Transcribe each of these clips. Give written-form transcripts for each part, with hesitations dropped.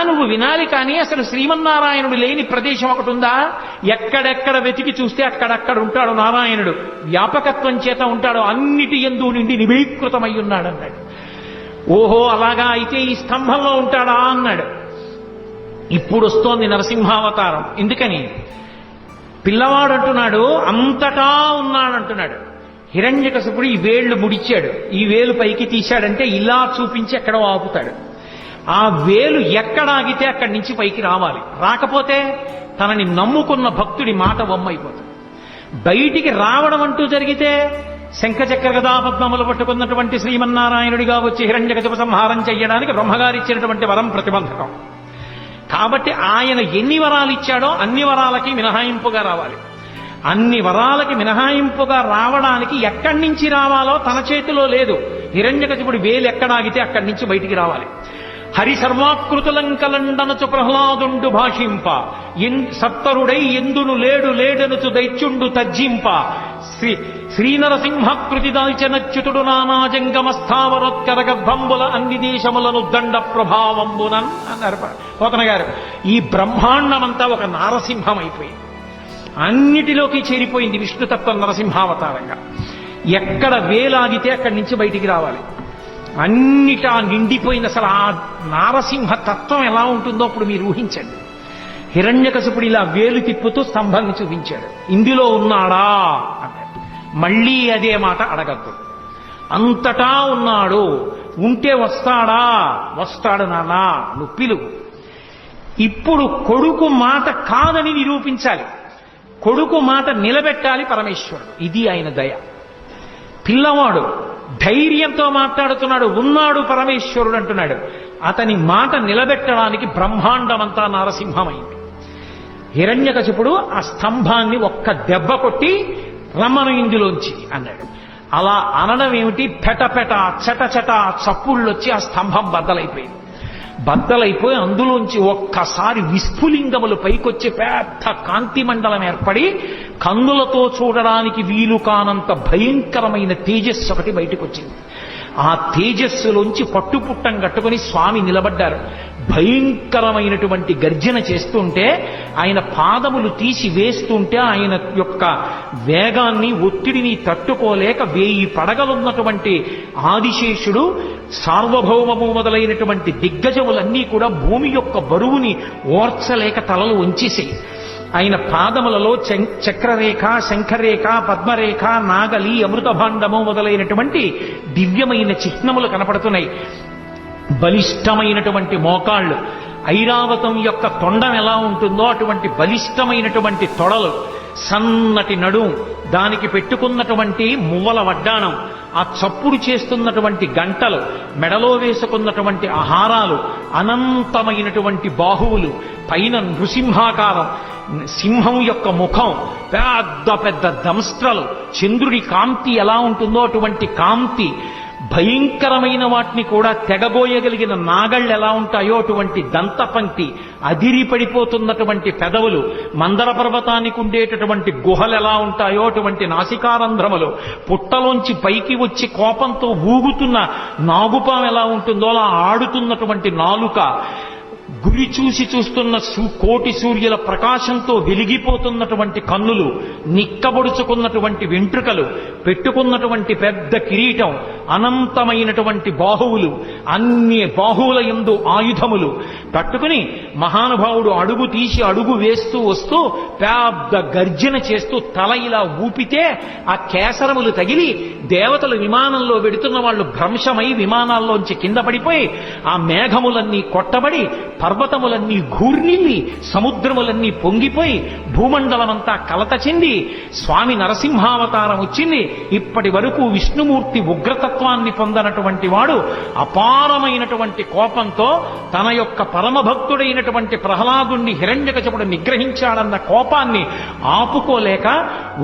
నువ్వు వినాలి కానీ అసలు శ్రీమన్నారాయణుడు లేని ప్రదేశం ఒకటి ఉందా? ఎక్కడెక్కడ వెతికి చూస్తే అక్కడక్కడ ఉంటాడు నారాయణుడు, వ్యాపకత్వం చేత ఉంటాడు, అన్నిటి యందు నుండి నిబీకృతమై ఉన్నాడు అన్నాడు. ఓహో అలాగా, అయితే ఈ స్తంభంలో ఉంటాడా అన్నాడు. ఇప్పుడు వస్తోంది నరసింహావతారం. ఎందుకని? పిల్లవాడు అంటున్నాడు అంతటా ఉన్నాడంటున్నాడు. హిరణ్యకశిపుడు ఈ వేళ్లు ముడిచాడు, ఈ వేలు పైకి తీశాడంటే ఇలా చూపించి ఎక్కడో ఆపుతాడు. ఆ వేలు ఎక్కడ ఆగితే అక్కడి నుంచి పైకి రావాలి, రాకపోతే తనని నమ్ముకున్న భక్తుడి మాట వమ్మైపోతుంది. బయటికి రావడం అంటూ జరిగితే శంఖచక్ర గదా పద్మములు పట్టుకున్నటువంటి శ్రీమన్నారాయణుడిగా వచ్చి హిరణ్యకశిప సంహారం చెయ్యడానికి బ్రహ్మగారిచ్చినటువంటి వరం ప్రతిబంధకం. కాబట్టి ఆయన ఎన్ని వరాలు ఇచ్చాడో అన్ని వరాలకి మినహాయింపుగా రావాలి. అన్ని వరాలకి మినహాయింపుగా రావడానికి ఎక్కడి నుంచి రావాలో తన చేతిలో లేదు. హిరణ్యకశిపుడి వేలు ఎక్కడాగితే అక్కడి నుంచి బయటికి రావాలి. హరి సర్వాకృతులంకలండనచు ప్రహ్లాదుండు భాషింప, సత్తరుడై ఎందును లేడు లేడనుచు దైత్యుండు తజ్జింప, శ్రీనరసింహకృతి దాల్చనచ్యుతుడు నానాజంగమస్థావరోత్కర గర్భంబుల అన్ని దేశములను దండ ప్రభావంబునన్ అన్నారు పోతన గారు. ఈ బ్రహ్మాండమంతా ఒక నారసింహం అయిపోయింది, అన్నిటిలోకి చేరిపోయింది విష్ణుతత్వం నరసింహావతారంగా. ఎక్కడ వేలాగితే అక్కడి నుంచి బయటికి రావాలి. అన్నిటా నిండిపోయింది. అసలు ఆ నారసింహ తత్వం ఎలా ఉంటుందో అప్పుడు మీరు ఊహించండి. హిరణ్యకశిపుడు ఇలా వేలు తిప్పుతూ స్తంభాన్ని చూపించాడు, ఇందులో ఉన్నాడా అన్నాడు. మళ్ళీ అదే మాట అడగద్దు. అంతటా ఉన్నాడు, ఉంటే వస్తాడా? వస్తాడు నాన్న, నువ్వు పిలువు. ఇప్పుడు కొడుకు మాట కాదని నిరూపించాలి, కొడుకు మాట నిలబెట్టాలి పరమేశ్వరుడు. ఇది ఆయన దయ. పిల్లవాడు ధైర్యంతో మాట్లాడుతున్నాడు, ఉన్నాడు పరమేశ్వరుడు అంటున్నాడు. అతని మాట నిలబెట్టడానికి బ్రహ్మాండమంతా నారసింహమైంది. హిరణ్యకశిపుడు ఆ స్తంభాన్ని ఒక్క దెబ్బ కొట్టి రమ్మను ఇందులోంచి అన్నాడు. అలా అనడం ఏమిటి? పెటపెట చటచట చప్పుళ్ళొచ్చి ఆ స్తంభం బద్దలైపోయింది. బద్దలైపోయి అందులోంచి ఒక్కసారి విస్ఫులింగములు పైకొచ్చి పెద్ద కాంతి మండలం ఏర్పడి కన్నులతో చూడడానికి వీలు కానంత భయంకరమైన తేజస్సు ఒకటి బయటకు వచ్చింది. ఆ తేజస్సులోంచి పట్టుపుట్టం కట్టుకుని స్వామి నిలబడ్డారు. భయంకరమైనటువంటి గర్జన చేస్తుంటే ఆయన పాదములు తీసి వేస్తుంటే ఆయన యొక్క వేగాన్ని ఒత్తిడిని తట్టుకోలేక 1000 పడగలున్నటువంటి ఆదిశేషుడు సార్వభౌమము మొదలైనటువంటి దిగ్గజములన్నీ కూడా భూమి యొక్క బరువుని ఓర్చలేక తలలు వంచేసాయి. ఆయన పాదములలో చక్రరేఖ, శంఖరేఖ, పద్మరేఖ, నాగలి, అమృతభాండము మొదలైనటువంటి దివ్యమైన చిహ్నములు కనపడుతున్నాయి. బలిష్టమైనటువంటి మోకాళ్ళు, ఐరావతం యొక్క తొండం ఎలా ఉంటుందో అటువంటి బలిష్టమైనటువంటి తొడలు, సన్నటి నడుం, దానికి పెట్టుకున్నటువంటి మువ్వల వడ్డాణం, ఆ చప్పుడు చేస్తున్నటువంటి గంటలు, మెడలో వేసుకున్నటువంటి ఆహారాలు, అనంతమైనటువంటి బాహువులు, పైన నృసింహాకారం, సింహం యొక్క ముఖం, పెద్ద పెద్ద దంస్ట్రలు, చంద్రుడి కాంతి ఎలా ఉంటుందో అటువంటి కాంతి, భయంకరమైన వాటిని కూడా తెగబోయగలిగిన నాగళ్ళు ఎలా ఉంటాయో అటువంటి దంతపంక్తి, అదిరి పడిపోతున్నటువంటి పెదవులు, మందర పర్వతానికి ఉండేటటువంటి గుహలు ఎలా ఉంటాయో అటువంటి నాసికారంధ్రములు, పుట్టలోంచి పైకి వచ్చి కోపంతో ఊగుతున్న నాగుపాం ఎలా ఉంటుందో అలా ఆడుతున్నటువంటి నాలుక, గురి చూసి చూస్తున్న కోటి సూర్యుల ప్రకాశంతో వెలిగిపోతున్నటువంటి కన్నులు, నిక్కబొడుచుకున్నటువంటి వెంట్రుకలు, పెట్టుకున్నటువంటి పెద్ద కిరీటం, అనంతమైనటువంటి బాహువులు, అన్ని బాహువుల యందు ఆయుధములు పట్టుకుని మహానుభావుడు అడుగు తీసి అడుగు వేస్తూ వస్తూ పెద్ద గర్జన చేస్తూ తల ఇలా ఊపితే ఆ కేసరములు తగిలి దేవతలు విమానంలో వెడుతున్న వాళ్ళు భ్రంశమై విమానాల్లోంచి కింద పడిపోయి ఆ మేఘములన్నీ కొట్టబడి పర్వతములన్నీ ఘూర్నిల్లి సముద్రములన్నీ పొంగిపోయి భూమండలమంతా కలత చెంది స్వామి నరసింహావతారం వచ్చింది. ఇప్పటి వరకు విష్ణుమూర్తి ఉగ్రతత్వాన్ని పొందనటువంటి వాడు అపారమైనటువంటి కోపంతో తన యొక్క పరమభక్తుడైనటువంటి ప్రహ్లాదుణ్ణి హిరణ్యకశిపుడు నిగ్రహించాడన్న కోపాన్ని ఆపుకోలేక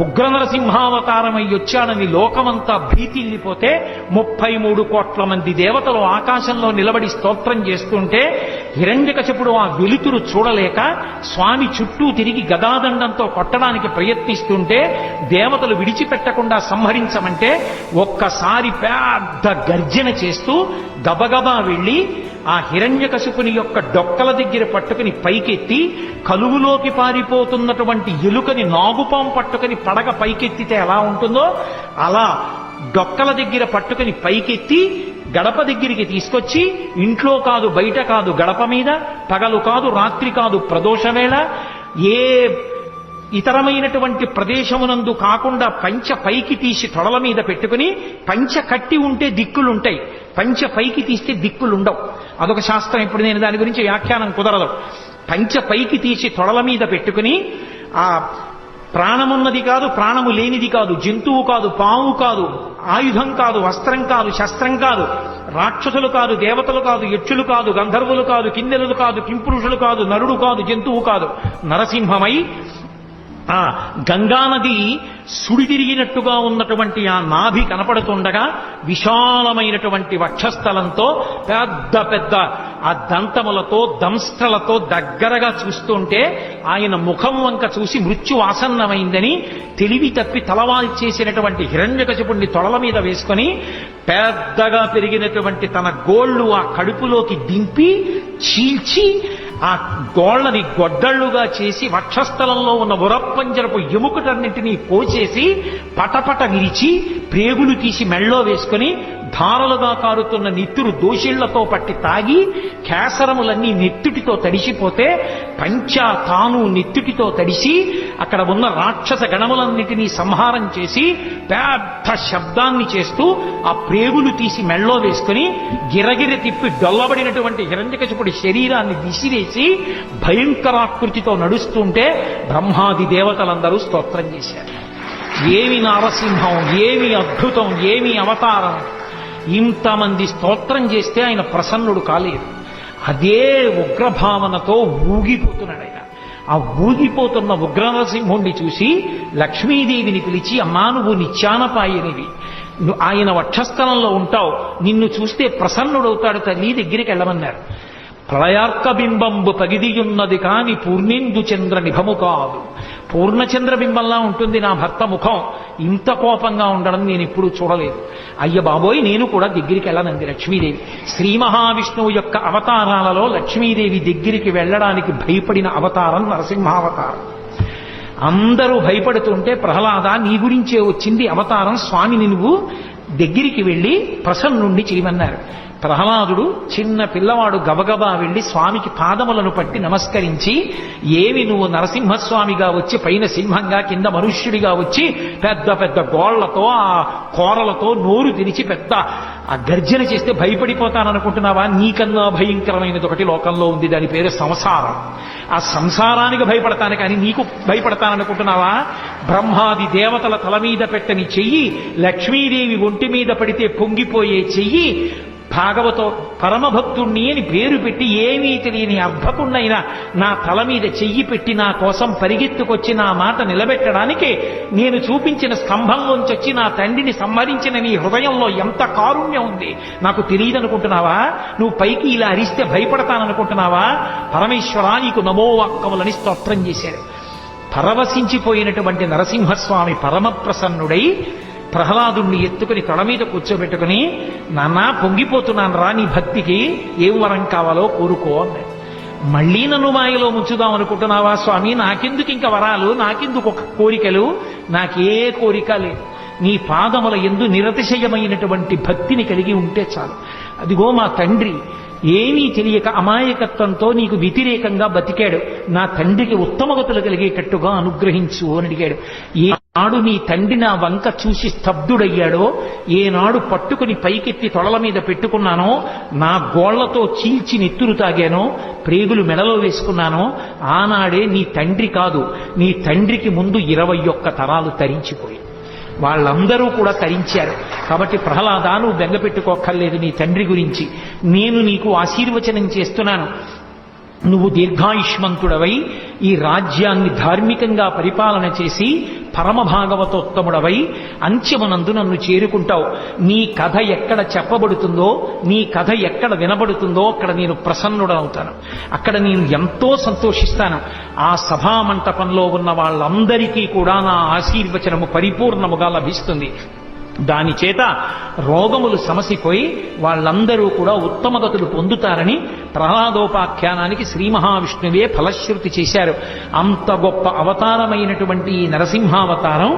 ఉగ్ర నరసింహావతారమై వచ్చాడని లోకమంతా భీతిల్లిపోతే 33 కోట్ల మంది దేవతలు ఆకాశంలో నిలబడి స్తోత్రం చేస్తుంటే హిరణ్యకశిపుడు ఆ వెలుతురు చూడలేక స్వామి చుట్టూ తిరిగి గదాదండంతో కొట్టడానికి ప్రయత్నిస్తుంటే దేవతలు విడిచిపెట్టకుండా సంహరించమంటే ఒక్కసారి పెద్ద గర్జన చేస్తూ గబగబా వెళ్ళి ఆ హిరణ్యకశిపుని యొక్క డొక్కల దగ్గర పట్టుకుని పైకెత్తి కలుగులోకి పారిపోతున్నటువంటి ఎలుకని నాగుపాం పట్టుకుని పడగ పైకెత్తితే ఎలా ఉంటుందో అలా డొక్కల దగ్గర పట్టుకుని పైకెత్తి గడప దగ్గరికి తీసుకొచ్చి ఇంట్లో కాదు బయట కాదు గడప మీద పగలు కాదు రాత్రి కాదు ప్రదోషవేళ ఏ ఇతరమైనటువంటి ప్రదేశమునందు కాకుండా పంచ పైకి తీసి తొడల మీద పెట్టుకుని పంచ కట్టి ఉంటే దిక్కులుంటాయి, పంచ పైకి తీస్తే దిక్కులుండవు. అదొక శాస్త్రం. ఇప్పుడు నేను దాని గురించి వ్యాఖ్యానం కుదరదు. పంచ పైకి తీసి తొడల మీద పెట్టుకుని ఆ ప్రాణమున్నది కాదు ప్రాణము లేనిది కాదు, జంతువు కాదు పాము కాదు, ఆయుధం కాదు వస్త్రం కాదు శస్త్రం కాదు, రాక్షసులు కాదు దేవతలు కాదు యక్షులు కాదు గంధర్వులు కాదు కిన్నెరులు కాదు కింపురుషులు కాదు నరుడు కాదు జంతువు కాదు, నరసింహమై ఆ గంగానది సుడి తిరిగినట్టుగా ఉన్నటువంటి ఆ నాభి కనపడుతుండగా విశాలమైనటువంటి వక్షస్థలంతో పెద్ద పెద్ద ఆ దంతములతో దంస్ట్రలతో దగ్గరగా చూస్తుంటే ఆయన ముఖం వంక చూసి మృత్యు ఆసన్నమైందని తెలివి తప్పి తలవాల్చేసినటువంటి హిరణ్యకశిపుణ్ణి తొడల మీద వేసుకొని పెద్దగా పెరిగినటువంటి తన గోళ్లు ఆ కడుపులోకి దింపి చీల్చి ఆ గోళ్లని గొడ్డళ్లుగా చేసి వక్షస్థలంలో ఉన్న ఉరప్పంజరపు ఎముకటన్నింటినీ పోచేసి పటపట విరిచి ప్రేగులు తీసి మెళ్ళో వేసుకుని ధారలుగా కారుతున్న నెత్తురు దోషిళ్లతో పట్టి తాగి కేసరములన్నీ నెత్తుటితో తడిసిపోతే పంచా తాను నెత్తుటితో తడిసి అక్కడ ఉన్న రాక్షస గణములన్నిటినీ సంహారం చేసి పెద్ద శబ్దాన్ని చేస్తూ ఆ ప్రేగులు తీసి మెళ్ళో వేసుకుని గిరగిర తిప్పి డొల్లబడినటువంటి హిరణ్యకశిపుడి శరీరాన్ని విసిరేసి భయంకరాకృతితో నడుస్తుంటే బ్రహ్మాది దేవతలందరూ స్తోత్రం చేశారు. ఏమి నారసింహం, ఏమి అద్భుతం, ఏమి అవతారం! ఇంతమంది స్తోత్రం చేస్తే ఆయన ప్రసన్నుడు కాలేదు. అదే ఉగ్రభావనతో ఊగిపోతున్నాడు ఆయన. ఆ ఊగిపోతున్న ఉగ్రనరసింహుణ్ణి చూసి లక్ష్మీదేవిని పిలిచి, అమ్మా నువ్వు నిత్యానపాయనివి, ఆయన వక్షస్థలంలో ఉంటావు, నిన్ను చూస్తే ప్రసన్నుడవుతాడు తల్లి, దగ్గరికి వెళ్ళమన్నారు. ప్రళయార్కబింబంబు పగిదియున్నది కాని పూర్ణేందు చంద్ర నిభము కాదు. పూర్ణచంద్రబింబంలా ఉంటుంది నా భర్త ముఖం, ఇంత కోపంగా ఉండడం నేను ఎప్పుడూ చూడలేదు. అయ్య బాబోయ్, నేను కూడా దగ్గరికి వెళ్ళనంది లక్ష్మీదేవి. శ్రీ మహావిష్ణువు యొక్క అవతారాలలో లక్ష్మీదేవి దగ్గరికి వెళ్ళడానికి భయపడిన అవతారం నరసింహావతారం. అందరూ భయపడుతుంటే ప్రహ్లాద నీ గురించే వచ్చింది అవతారం, స్వామిని నువ్వు దగ్గరికి వెళ్ళి ప్రసన్నుండి చేయమన్నారు. ప్రహ్లాదుడు చిన్న పిల్లవాడు గబగబా వెళ్లి స్వామికి పాదములను పట్టి నమస్కరించి, ఏమి నువ్వు నరసింహస్వామిగా వచ్చి పైన సింహంగా కింద మనుష్యుడిగా వచ్చి పెద్ద పెద్ద గోళ్లతో ఆ కోరలతో నోరు తెరిచి పెద్ద ఆ గర్జన చేస్తే భయపడిపోతాననుకుంటున్నావా? నీకన్నా భయంకరమైనది ఒకటి లోకంలో ఉంది, దాని పేరు సంసారం. ఆ సంసారానికి భయపడతాను కానీ నీకు భయపడతాననుకుంటున్నావా? బ్రహ్మాది దేవతల తల మీద పెట్టని చెయ్యి, లక్ష్మీదేవి ఒంటి మీద పడితే పొంగిపోయే చెయ్యి, భాగవతో పరమభక్తుణ్ణి అని పేరు పెట్టి ఏమీ తెలియని అర్భకుణ్ణైనా నా తల మీద చెయ్యి పెట్టి నా కోసం పరిగెత్తుకొచ్చి నా మాట నిలబెట్టడానికి నేను చూపించిన స్తంభంలోంచి వచ్చి నా తండ్రిని సంహరించిన నీ హృదయంలో ఎంత కారుణ్యం ఉంది నాకు తెలియదనుకుంటున్నావా? నువ్వు పైకి ఇలా అరిస్తే భయపడతాననుకుంటున్నావా? పరమేశ్వరా నీకు నమోవాక్కములని స్తోత్రం చేశాడు. పరవశించిపోయినటువంటి నరసింహస్వామి పరమప్రసన్నుడై ప్రహ్లాదుణ్ణి ఎత్తుకుని తొడ మీద కూర్చోబెట్టుకుని, నాన్నా పొంగిపోతున్నాను రా నీ భక్తికి, ఏం వరం కావాలో కోరుకో అన్నాడు. మళ్ళీ నన్ను మాయలో ముంచుదాం అనుకుంటున్నావా స్వామి? నాకెందుకు ఇంకా వరాలు, నాకెందుకు ఒక కోరికలు? నాకే కోరిక లేదు. నీ పాదముల యందు నిరతిశయమైనటువంటి భక్తిని కలిగి ఉంటే చాలు. అదిగో మా తండ్రి ఏమీ తెలియక అమాయకత్వంతో నీకు వ్యతిరేకంగా బతికాడు, నా తండ్రికి ఉత్తమగతులు కలిగేటట్టుగా అనుగ్రహించు అని అడిగాడు. ఏనాడు నీ తండ్రి నా వంక చూసి స్తబ్దుడయ్యాడో, ఏనాడు పట్టుకుని పైకెత్తి తొడల మీద పెట్టుకున్నానో, నా గోళ్లతో చీల్చి నెత్తురు తాగానో, ప్రేగులు మెడలో వేసుకున్నానో, ఆనాడే నీ తండ్రి కాదు, నీ తండ్రికి ముందు 21 తరాలు తరించిపోయి వాళ్ళందరూ కూడా తరించారు. కాబట్టి ప్రహ్లాద నువ్వు బెంగపెట్టుకోక్కర్లేదు నీ తండ్రి గురించి. నేను నీకు ఆశీర్వచనం చేస్తున్నాను. నువ్వు దీర్ఘాయుష్మంతుడవై ఈ రాజ్యాన్ని ధార్మికంగా పరిపాలన చేసి పరమభాగవతోత్తముడవై అంత్యమునందు నన్ను చేరుకుంటావు. నీ కథ ఎక్కడ చెప్పబడుతుందో, నీ కథ ఎక్కడ వినబడుతుందో అక్కడ నేను ప్రసన్నుడవుతాను, అక్కడ నేను ఎంతో సంతోషిస్తాను. ఆ సభామంటపంలో ఉన్న వాళ్ళందరికీ కూడా నా ఆశీర్వచనము పరిపూర్ణముగా లభిస్తుంది. దాని చేత రోగములు సమసిపోయి వాళ్ళందరూ కూడా ఉత్తమగతులు పొందుతారని ప్రహ్లాదోపాఖ్యానానికి శ్రీ మహావిష్ణువే ఫలశ్రుతి చేశారు. అంత గొప్ప అవతారమైనటువంటి ఈ నరసింహావతారం